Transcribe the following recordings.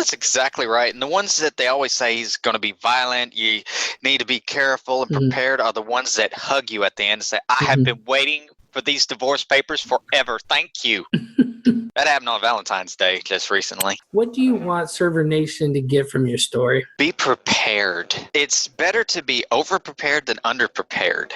That's exactly right. And the ones that they always say he's going to be violent, you need to be careful and prepared, are the ones that hug you at the end and say, I have been waiting for these divorce papers forever. Thank you. That happened on Valentine's Day just recently. What do you want Server Nation to get from your story? Be prepared. It's better to be over-prepared than under-prepared.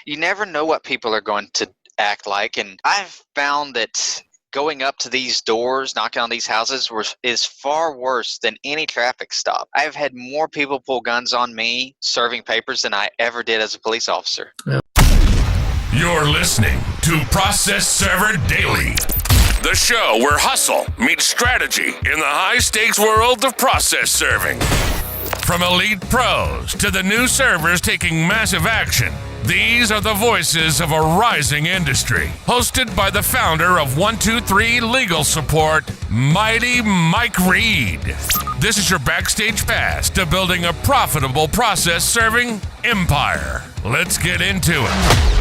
You never know what people are going to act like. And I've found that going up to these doors, knocking on these houses is far worse than any traffic stop. I've had more people pull guns on me serving papers than I ever did as a police officer. You're listening to Process Server Daily, the show where hustle meets strategy in the high-stakes world of process serving. From elite pros to the new servers taking massive action, these are the voices of a rising industry. Hosted by the founder of 123 Legal Support, Mighty Mike Reid. This is your backstage pass to building a profitable process serving empire. Let's get into it.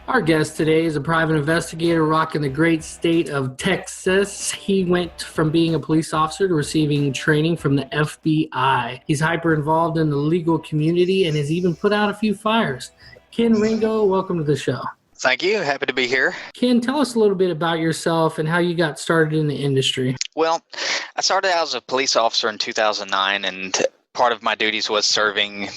Our guest today is a private investigator rocking the great state of Texas. He went from being a police officer to receiving training from the FBI. He's hyper involved in the legal community and has even put out a few fires. Ken Ringo, welcome to the show. Thank you. Happy to be here. Ken, tell us a little bit about yourself and how you got started in the industry. Well, I started out as a police officer in 2009, and part of my duties was serving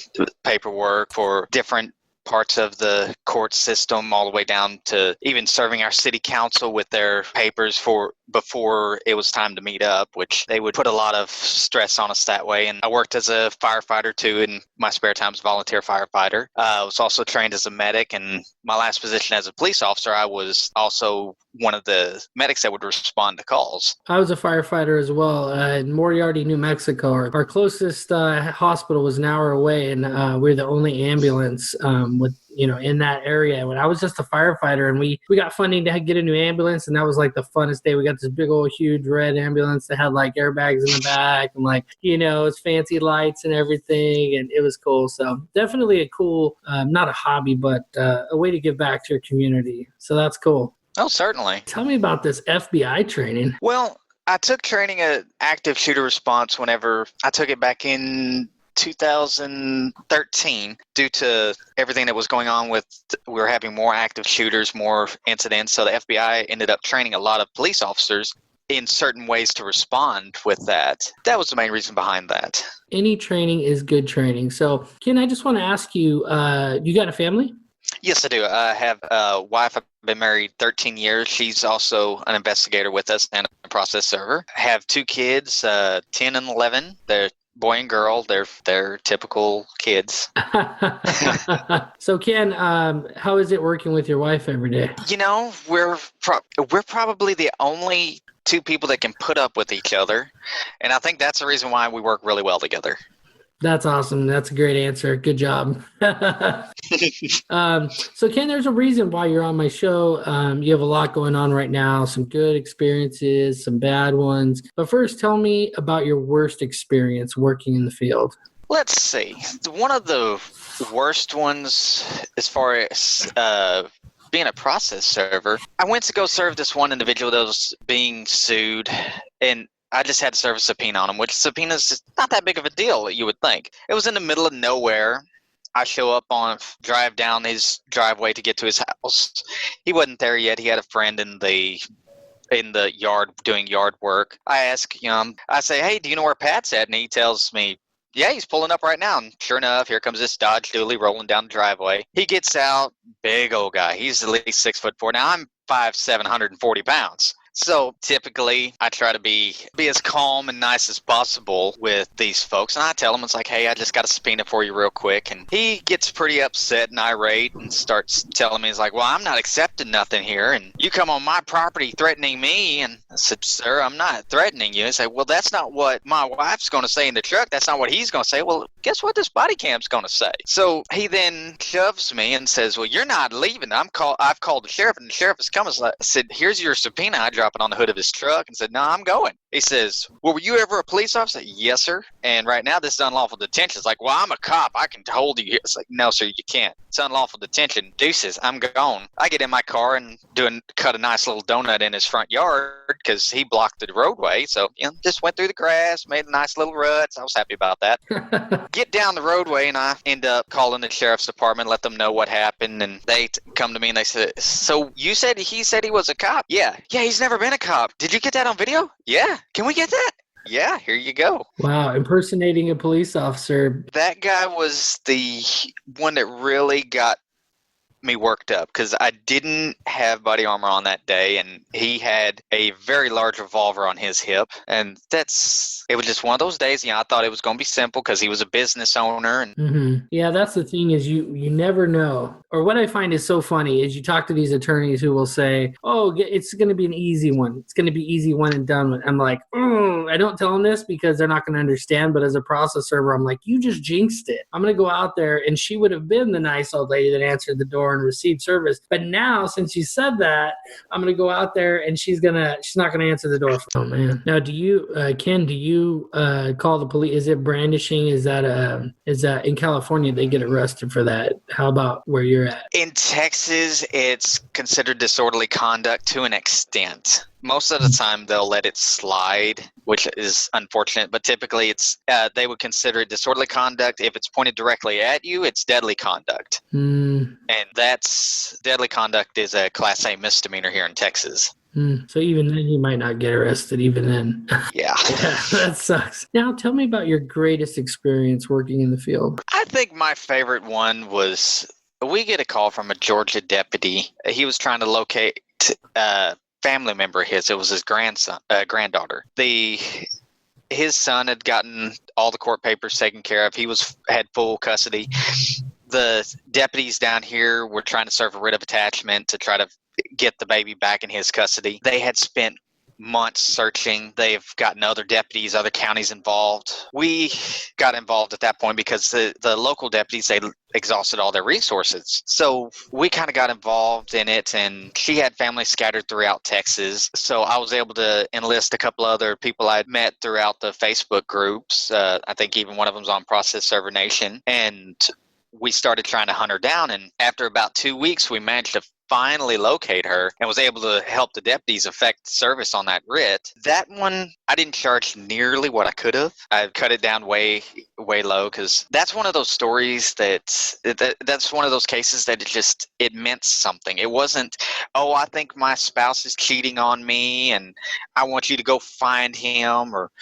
paperwork for different parts of the court system, all the way down to even serving our city council with their papers for before it was time to meet up, which they would put a lot of stress on us that way. And I worked as a firefighter too in my spare time as a volunteer firefighter. I was also trained as a medic, and my last position as a police officer, I was also one of the medics that would respond to calls. I was a firefighter as well in Moriarty, New Mexico. Our closest hospital was an hour away, and we're the only ambulance in that area. When I was just a firefighter, and we got funding to get a new ambulance, and that was like the funnest day. We got this big old huge red ambulance that had like airbags in the back and it's fancy lights and everything, and it was cool. So definitely a cool, not a hobby, but a way to give back to your community. So that's cool. Oh, certainly. Tell me about this FBI training. Well, I took training at active shooter response whenever I took it back in 2013 due to everything that was going on we were having more active shooters, more incidents. So the FBI ended up training a lot of police officers in certain ways to respond with that. That was the main reason behind that. Any training is good training. So, Ken, I just want to ask you, you got a family? Yes, I do. I have a wife. I've been married 13 years. She's also an investigator with us and a process server. I have two kids, 10 and 11. They're boy and girl. They're typical kids. So, Ken, how is it working with your wife every day? We're probably the only two people that can put up with each other, and I think that's the reason why we work really well together. That's awesome. That's a great answer. Good job. So, Ken, there's a reason why you're on my show. You have a lot going on right now, some good experiences, some bad ones. But first, tell me about your worst experience working in the field. Let's see. One of the worst ones as far as being a process server, I went to go serve this one individual that was being sued, and I just had to serve a subpoena on him, which subpoena's not that big of a deal, you would think. It was in the middle of nowhere. I drive down his driveway to get to his house. He wasn't there yet. He had a friend in the yard doing yard work. I ask him, I say, hey, do you know where Pat's at? And he tells me, yeah, he's pulling up right now. And sure enough, here comes this Dodge Dually rolling down the driveway. He gets out, big old guy. He's at least 6'4". Now I'm 5'7", 140 pounds. So typically, I try to be as calm and nice as possible with these folks. And I tell them, it's like, hey, I just got a subpoena for you real quick. And he gets pretty upset and irate and starts telling me, he's like, well, I'm not accepting nothing here. And you come on my property threatening me. And I said, sir, I'm not threatening you. He said, well, that's not what my wife's going to say in the truck. That's not what he's going to say. Well, guess what this body cam's going to say? So he then shoves me and says, well, you're not leaving. I've called the sheriff, and the sheriff has come. I said, here's your subpoena. I drop it on the hood of his truck and said, no, I'm going. He says, well, were you ever a police officer? Yes, sir. And right now this is unlawful detention. It's like, well, I'm a cop. I can hold you here. It's like, no, sir, you can't. It's unlawful detention. Deuces, I'm gone. I get in my car and cut a nice little donut in his front yard because he blocked the roadway. So, just went through the grass, made a nice little rut. So I was happy about that. Get down the roadway and I end up calling the sheriff's department, let them know what happened. And they come to me and they said, so you said he said he was a cop? Yeah. Yeah, he's never been a cop. Did you get that on video? Yeah. Can we get that? Yeah, here you go. Wow, impersonating a police officer. That guy was the one that really got me worked up because I didn't have body armor on that day, and he had a very large revolver on his hip, and it was just one of those days. I thought it was going to be simple because he was a business owner. And Yeah, that's the thing is you never know. Or what I find is so funny is you talk to these attorneys who will say, oh, it's going to be an easy one. It's going to be easy one and done with. I'm like, I don't tell them this because they're not going to understand. But as a process server, I'm like, you just jinxed it. I'm going to go out there, and she would have been the nice old lady that answered the door and received service. But now, since you said that, I'm going to go out there, and she's not going to answer the door. Oh man! Now, do you, Ken? Do you call the police? Is it brandishing? Is that in California they get arrested for that? How about where you're at? In Texas, it's considered disorderly conduct to an extent. Most of the time, they'll let it slide, which is unfortunate. But typically, they would consider it disorderly conduct. If it's pointed directly at you, it's deadly conduct. And deadly conduct is a Class A misdemeanor here in Texas. So even then, you might not get arrested even then. Yeah. That sucks. Now, tell me about your greatest experience working in the field. I think my favorite one was we get a call from a Georgia deputy. He was trying to locate a family member of his. It was his granddaughter. His son had gotten all the court papers taken care of. He had full custody. The deputies down here were trying to serve a writ of attachment to try to get the baby back in his custody. They had spent months searching. They've gotten other deputies, other counties involved. We got involved at that point because the local deputies, they exhausted all their resources. So we kind of got involved in it, and she had family scattered throughout Texas. So I was able to enlist a couple other people I'd met throughout the Facebook groups. I think even one of them's on Process Server Nation. And we started trying to hunt her down. And after about 2 weeks, we managed to finally locate her and was able to help the deputies effect service on that writ. That one, I didn't charge nearly what I could have. I cut it down way low because that's one of those stories that's one of those cases that it meant something. It wasn't, oh, I think my spouse is cheating on me and I want you to go find him, or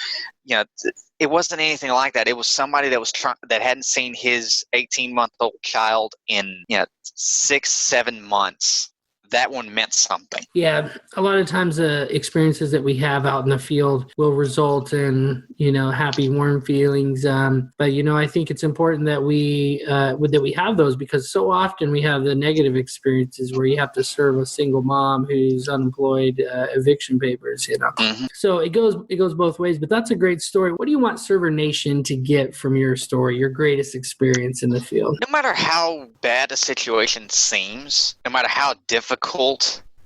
it wasn't anything like that. It was somebody that hadn't seen his 18-month-old child in 6-7 months. That one meant something. Yeah, a lot of times the experiences that we have out in the field will result in, happy, warm feelings. But, I think it's important that we have those, because so often we have the negative experiences where you have to serve a single mom who's unemployed, eviction papers, Mm-hmm. So it goes both ways, but that's a great story. What do you want Server Nation to get from your story, your greatest experience in the field? No matter how bad a situation seems, no matter how difficult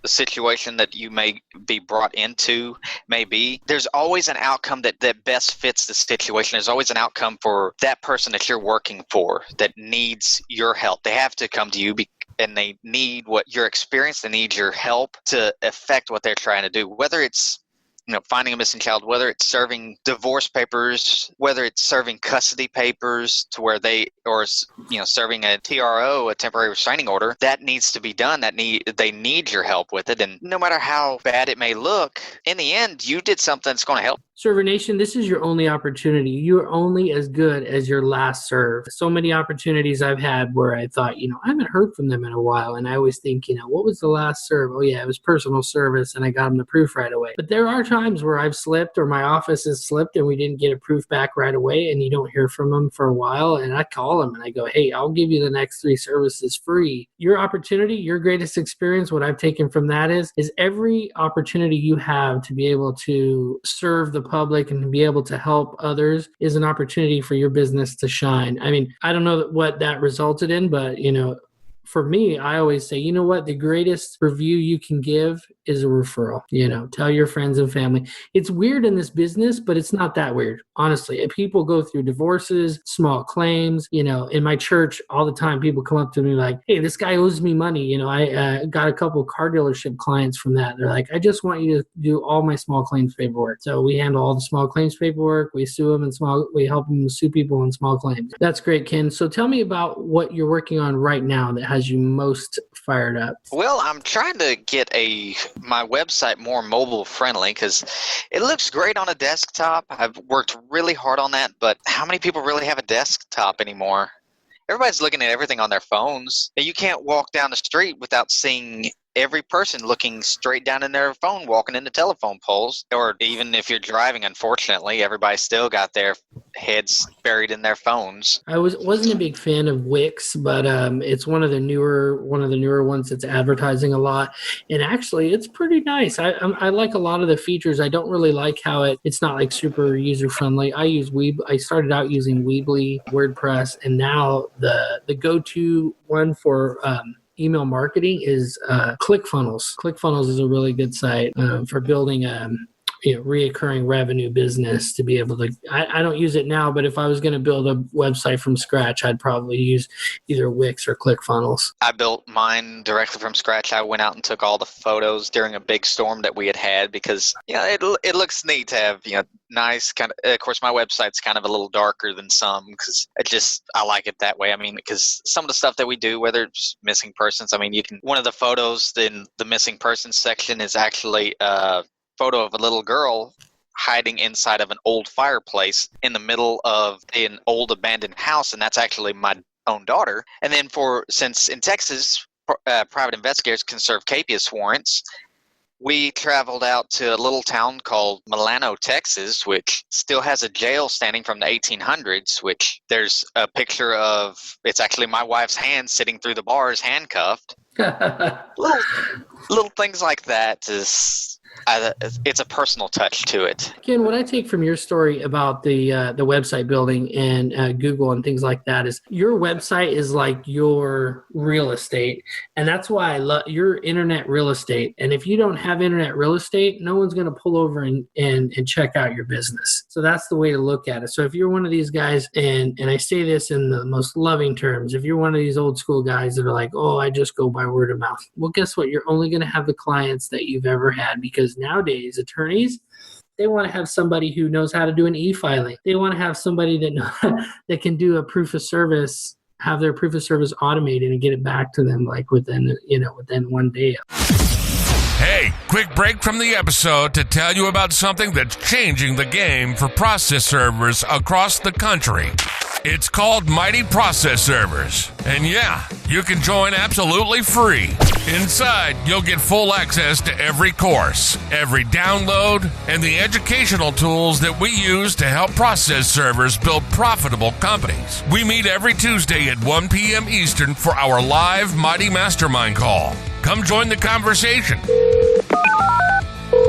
the situation that you may be brought into may be, there's always an outcome that best fits the situation. There's always an outcome for that person that you're working for that needs your help. They have to come to you and they need your experience. They need your help to affect what they're trying to do, whether it's finding a missing child, whether it's serving divorce papers, whether it's serving custody papers to where serving a TRO, a temporary restraining order. That needs to be done. They need your help with it. And no matter how bad it may look, in the end, you did something that's going to help. Server Nation, this is your only opportunity. You are only as good as your last serve. So many opportunities I've had where I thought, I haven't heard from them in a while. And I always think, what was the last serve? Oh, yeah, it was personal service, and I got them the proof right away. But there are times where I've slipped, or my office has slipped, and we didn't get a proof back right away, and you don't hear from them for a while. And I call them and I go, hey, I'll give you the next 3 services free. Your opportunity, your greatest experience, what I've taken from that is every opportunity you have to be able to serve the public and to be able to help others is an opportunity for your business to shine. I mean, I don't know what that resulted in, but for me, I always say, you know what? The greatest review you can give is a referral. Tell your friends and family. It's weird in this business, but it's not that weird, honestly. People go through divorces, small claims. In my church, all the time, people come up to me like, hey, this guy owes me money. I got a couple car dealership clients from that. They're like, I just want you to do all my small claims paperwork. So we handle all the small claims paperwork. We sue them we help them sue people in small claims. That's great, Ken. So tell me about what you're working on right now that has you most fired up. Well, I'm trying to get my website more mobile friendly because it looks great on a desktop. I've worked really hard on that, but how many people really have a desktop anymore? Everybody's looking at everything on their phones. You can't walk down the street without seeing every person looking straight down in their phone, walking into telephone poles. Or even if you're driving, unfortunately, everybody still got their heads buried in their phones. I wasn't a big fan of Wix, but it's one of the newer ones that's advertising a lot. And actually, it's pretty nice. I like a lot of the features. I don't really like how it's not like super user friendly. I started out using Weebly, WordPress, and now the go-to one for email marketing is ClickFunnels. ClickFunnels is a really good site for building reoccurring revenue business to be able to. I don't use it now, but if I was going to build a website from scratch, I'd probably use either Wix or ClickFunnels. I built mine directly from scratch. I went out and took all the photos during a big storm that we had because it looks neat to have nice kind of course my website's kind of a little darker than some because I like it that way. I mean, because some of the stuff that we do, whether it's missing persons, I mean, one of the photos in the missing persons section is actually photo of a little girl hiding inside of an old fireplace in the middle of an old abandoned house, and that's actually my own daughter. And then since in Texas, private investigators can serve capias warrants, we traveled out to a little town called Milano, Texas, which still has a jail standing from the 1800s, which there's a picture of, it's actually my wife's hand sitting through the bars handcuffed. little things like that it's a personal touch to it. Ken, what I take from your story about the website building and Google and things like that is your website is like your real estate, and that's why I love your internet real estate. And if you don't have internet real estate, no one's going to pull over and check out your business. So that's the way to look at it. So if you're one of these guys, and I say this in the most loving terms, if you're one of these old school guys that are like, oh, I just go by word of mouth, well, guess what? You're only going to have the clients that you've ever had, because nowadays attorneys, they want to have somebody who knows how to do an e-filing. They want to have somebody that can do a proof of service, have their proof of service automated and get it back to them like within 1 day. Hey, quick break from the episode to tell you about something that's changing the game for process servers across the country. It's called Mighty Process Servers. And yeah, you can join absolutely free. Inside, you'll get full access to every course, every download, and the educational tools that we use to help process servers build profitable companies. We meet every Tuesday at 1 p.m. Eastern for our live Mighty Mastermind call. Come join the conversation.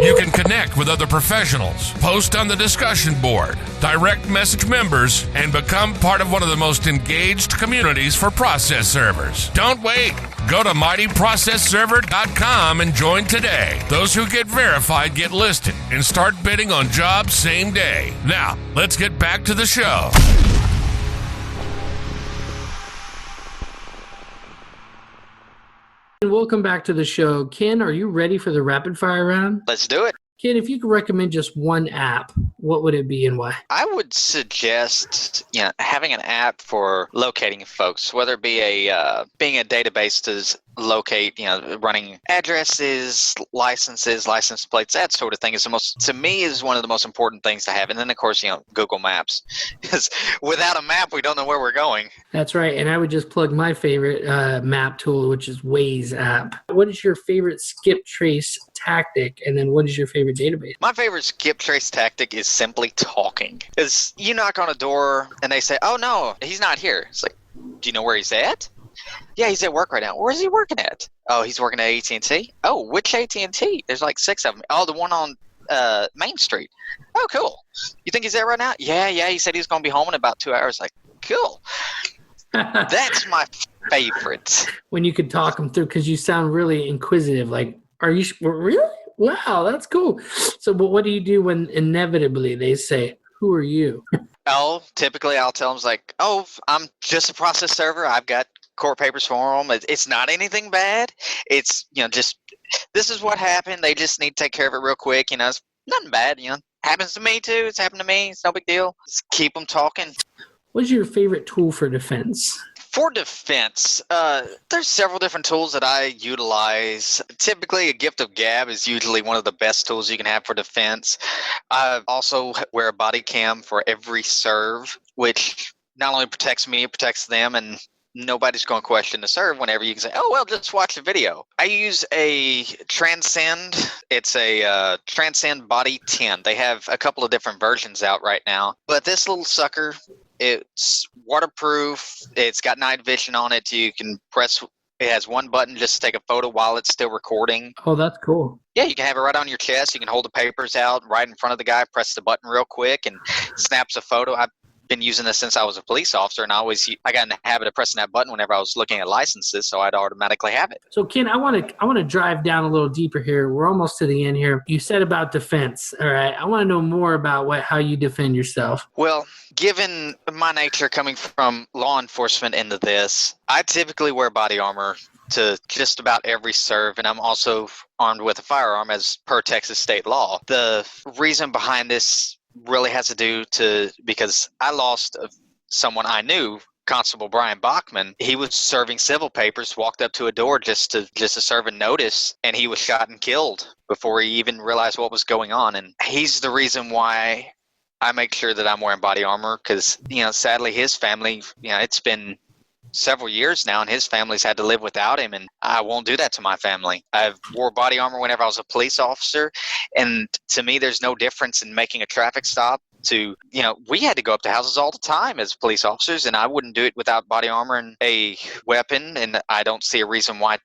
You can connect with other professionals, post on the discussion board, direct message members, and become part of one of the most engaged communities for process servers. Don't wait. Go to mightyprocessserver.com and join today. Those who get verified get listed and start bidding on jobs same day. Now, let's get back to the show. Welcome back to the show. Ken, are you ready for the rapid fire round? Let's do it. Ken, if you could recommend just one app, what would it be and why? I would suggest having an app for locating folks, whether it be being a database to locate, running addresses, licenses, license plates, that sort of thing is to me is one of the most important things to have. And then of course, Google Maps, because without a map, we don't know where we're going. That's right. And I would just plug my favorite map tool, which is Waze app. What is your favorite skip trace tactic? And then what is your favorite database? My favorite skip trace tactic is simply talking. Because you knock on a door and they say, oh no, he's not here. It's like, do you know where he's at? Yeah, he's at work right now. Where's he working at? Oh, he's working at AT&T. Oh, which AT&T? There's like 6 of them. Oh, the one on Main Street. Oh, cool. You think he's there right now? Yeah. He said he's going to be home in about 2 hours. Like, cool. That's favorite. When you could talk them through, because you sound really inquisitive. Like, are you really? Wow, that's cool. So, but what do you do when inevitably they say, "Who are you?" Oh, typically I'll tell them like, "Oh, I'm just a process server. I've got court papers for them. It's not anything bad. It's just this is what happened. They just need to take care of it real quick. It's nothing bad. Happens to me too. It's happened to me. It's no big deal. Just keep them talking." What's your favorite tool for defense? For defense, there's several different tools that I utilize. Typically, a gift of gab is usually one of the best tools you can have for defense. I also wear a body cam for every serve, which not only protects me, it protects them, and nobody's going to question the serve whenever you can say, "Oh, well, just watch the video." I use a Transcend. It's a Transcend Body 10. They have a couple of different versions out right now. But this little sucker, it's waterproof. It's got night vision on it. You can press. It has one button just to take a photo while it's still recording. Oh, that's cool. Yeah, you can have it right on your chest. You can hold the papers out right in front of the guy, press the button real quick, and snaps a photo. I've been using this since I was a police officer, and I got in the habit of pressing that button whenever I was looking at licenses, so I'd automatically have it. So, Ken, I want to drive down a little deeper here. We're almost to the end here. You said about defense. All right, I want to know more about how you defend yourself. Well, given my nature coming from law enforcement into this, I typically wear body armor to just about every serve, and I'm also armed with a firearm as per Texas state law. The reason behind this really has to do because I lost someone I knew, Constable Brian Bachman. He was serving civil papers, walked up to a door just to serve a notice, and he was shot and killed before he even realized what was going on. And he's the reason why I make sure that I'm wearing body armor, because sadly his family, it's been several years now, and his family's had to live without him, and I won't do that to my family. I've wore body armor whenever I was a police officer, and to me there's no difference in making a traffic stop to, we had to go up to houses all the time as police officers, and I wouldn't do it without body armor and a weapon, and I don't see a reason why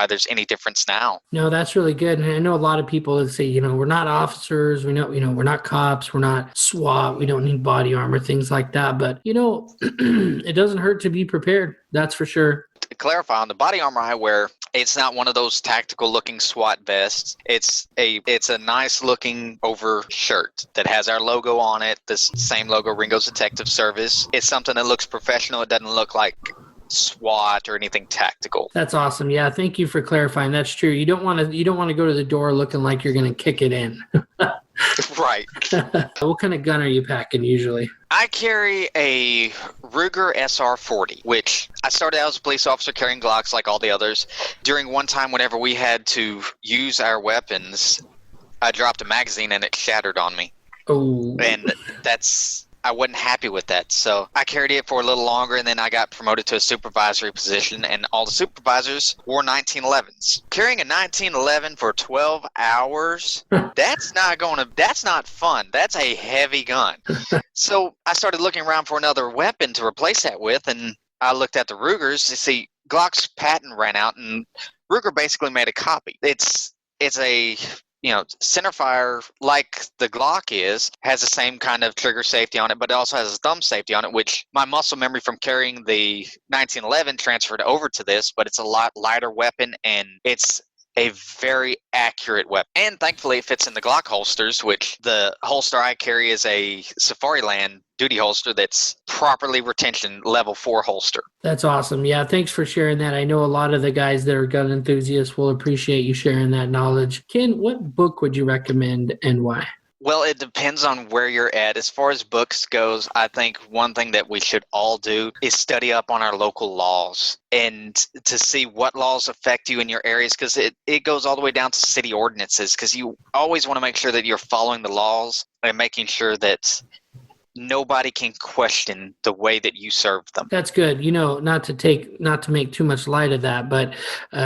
there's any difference now. No, that's really good. And I know a lot of people that say, we're not officers, we know, we're not cops, we're not SWAT, we don't need body armor, things like that. But, it doesn't hurt to be prepared. That's for sure. To clarify, on the body armor I wear, it's not one of those tactical looking SWAT vests. It's a nice looking over shirt that has our logo on it, this same logo, Ringo's Detective Service. It's something that looks professional. It doesn't look like SWAT or anything tactical. That's awesome. Yeah, thank you for clarifying. That's true. You don't want to go to the door looking like you're going to kick it in. Right. What kind of gun are you packing usually? I carry a Ruger SR-40, which I started out as a police officer carrying Glocks like all the others. During one time, whenever we had to use our weapons, I dropped a magazine and it shattered on me. Oh. And I wasn't happy with that. So I carried it for a little longer, and then I got promoted to a supervisory position, and all the supervisors wore 1911s. Carrying a 1911 for 12 hours, that's not fun. That's a heavy gun. So I started looking around for another weapon to replace that with, and I looked at the Rugers. You see, Glock's patent ran out, and Ruger basically made a copy. It's a centerfire, like the Glock has the same kind of trigger safety on it, but it also has a thumb safety on it, which my muscle memory from carrying the 1911 transferred over to this, but it's a lot lighter weapon, and it's a very accurate weapon. And thankfully it fits in the Glock holsters, which the holster I carry is a Safariland duty holster that's properly retention level 4 holster. That's awesome. Yeah, thanks for sharing that. I know a lot of the guys that are gun enthusiasts will appreciate you sharing that knowledge. Ken, what book would you recommend and why? Well, it depends on where you're at. As far as books goes, I think one thing that we should all do is study up on our local laws and to see what laws affect you in your areas, because it goes all the way down to city ordinances, because you always want to make sure that you're following the laws and making sure that nobody can question the way that you serve them. That's good. Not to make too much light of that, but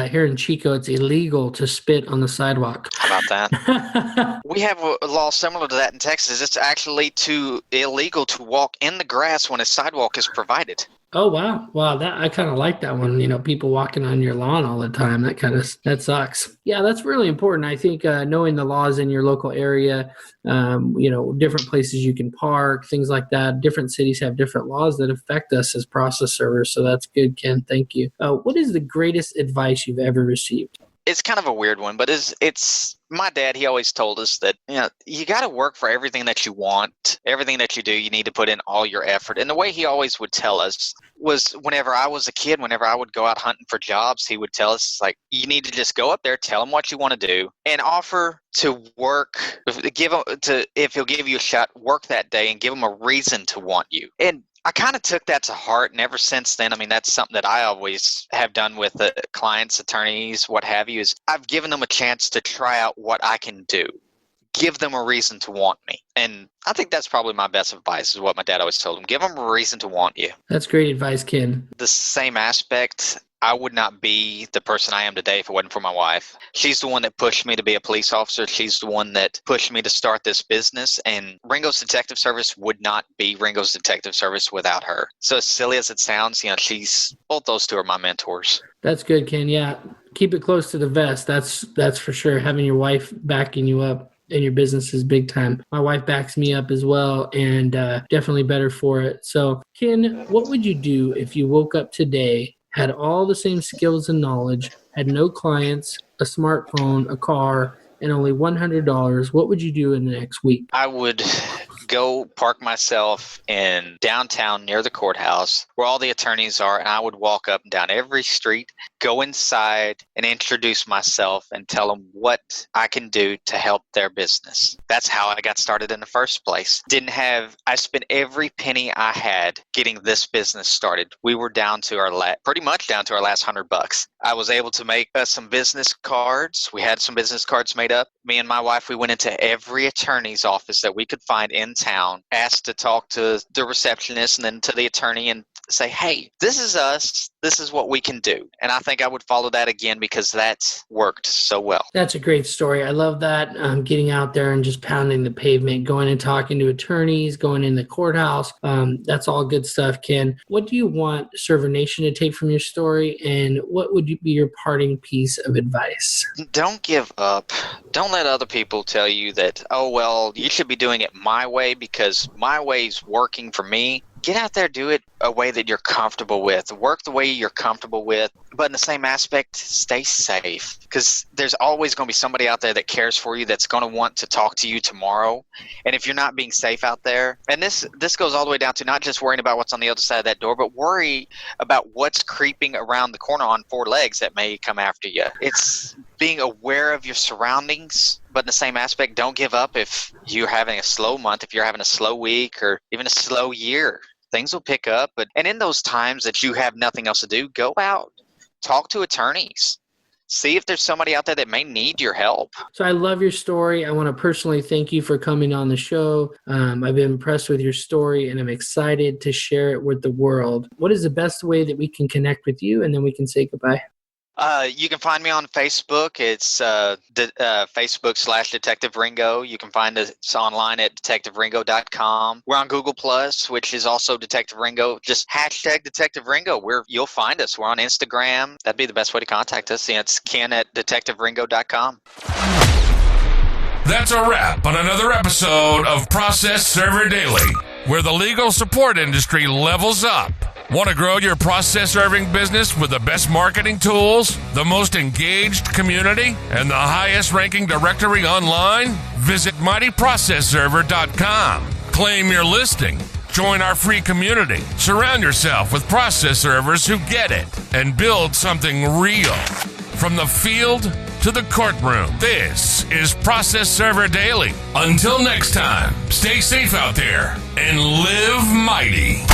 here in Chico, it's illegal to spit on the sidewalk. How about that? We have a law similar to that in Texas. It's actually illegal to walk in the grass when a sidewalk is provided. Oh, wow. Wow. I kind of like that one. People walking on your lawn all the time. That sucks. Yeah, that's really important. I think knowing the laws in your local area, different places you can park, things like that. Different cities have different laws that affect us as process servers. So that's good, Ken. Thank you. What is the greatest advice you've ever received? It's kind of a weird one, but it's my dad. He always told us that, you got to work for everything that you want. Everything that you do, you need to put in all your effort. And the way he always would tell us was, whenever I was a kid, whenever I would go out hunting for jobs, he would tell us, like, you need to just go up there, tell him what you want to do, and offer to work. If he'll give you a shot, work that day and give him a reason to want you. And I kind of took that to heart, and ever since then, that's something that I always have done with clients, attorneys, what have you, is I've given them a chance to try out what I can do. Give them a reason to want me. And I think that's probably my best advice, is what my dad always told him. Give them a reason to want you. That's great advice, Ken. The same aspect, I would not be the person I am today if it wasn't for my wife. She's the one that pushed me to be a police officer. She's the one that pushed me to start this business. And Ringo's Detective Service would not be Ringo's Detective Service without her. So as silly as it sounds, both those two are my mentors. That's good, Ken. Yeah, keep it close to the vest. That's for sure. Having your wife backing you up in your business is big time. My wife backs me up as well, and definitely better for it. So, Ken, what would you do if you woke up today, had all the same skills and knowledge, had no clients, a smartphone, a car, and only $100? What would you do in the next week? I would go park myself in downtown near the courthouse where all the attorneys are, and I would walk up and down every street, go inside and introduce myself and tell them what I can do to help their business. That's how I got started in the first place. I spent every penny I had getting this business started. We were pretty much down to our last $100. I was able to make some business cards. We had some business cards made up. Me and my wife, we went into every attorney's office that we could find in town, asked to talk to the receptionist and then to the attorney and say, hey, this is us. This is what we can do. And I think I would follow that again because that's worked so well. That's a great story. I love that. Getting out there and just pounding the pavement, going and talking to attorneys, going in the courthouse. That's all good stuff, Ken. What do you want Server Nation to take from your story? And what would be your parting piece of advice? Don't give up. Don't let other people tell you that, oh, well, you should be doing it my way because my way's working for me. Get out there, do it a way that you're comfortable with. Work the way you're comfortable with. But in the same aspect, stay safe. Because there's always going to be somebody out there that cares for you that's going to want to talk to you tomorrow. And if you're not being safe out there, and this goes all the way down to not just worrying about what's on the other side of that door, but worry about what's creeping around the corner on four legs that may come after you. It's being aware of your surroundings. But in the same aspect, don't give up if you're having a slow month, if you're having a slow week, or even a slow year. Things will pick up. And in those times that you have nothing else to do, go out, talk to attorneys. See if there's somebody out there that may need your help. So I love your story. I want to personally thank you for coming on the show. I've been impressed with your story, and I'm excited to share it with the world. What is the best way that we can connect with you, and then we can say goodbye? You can find me on Facebook. It's Facebook/Detective Ringo. You can find us online at detectiveringo.com. We're on Google+, which is also Detective Ringo. Just hashtag Detective Ringo. You'll find us. We're on Instagram. That'd be the best way to contact us. And it's Ken at detectiveringo.com. That's a wrap on another episode of Process Server Daily, where the legal support industry levels up. Want to grow your process serving business with the best marketing tools, the most engaged community, and the highest ranking directory online? Visit mightyprocessserver.com. Claim your listing. Join our free community. Surround yourself with process servers who get it and build something real. From the field to the courtroom, this is Process Server Daily. Until next time, stay safe out there and live mighty.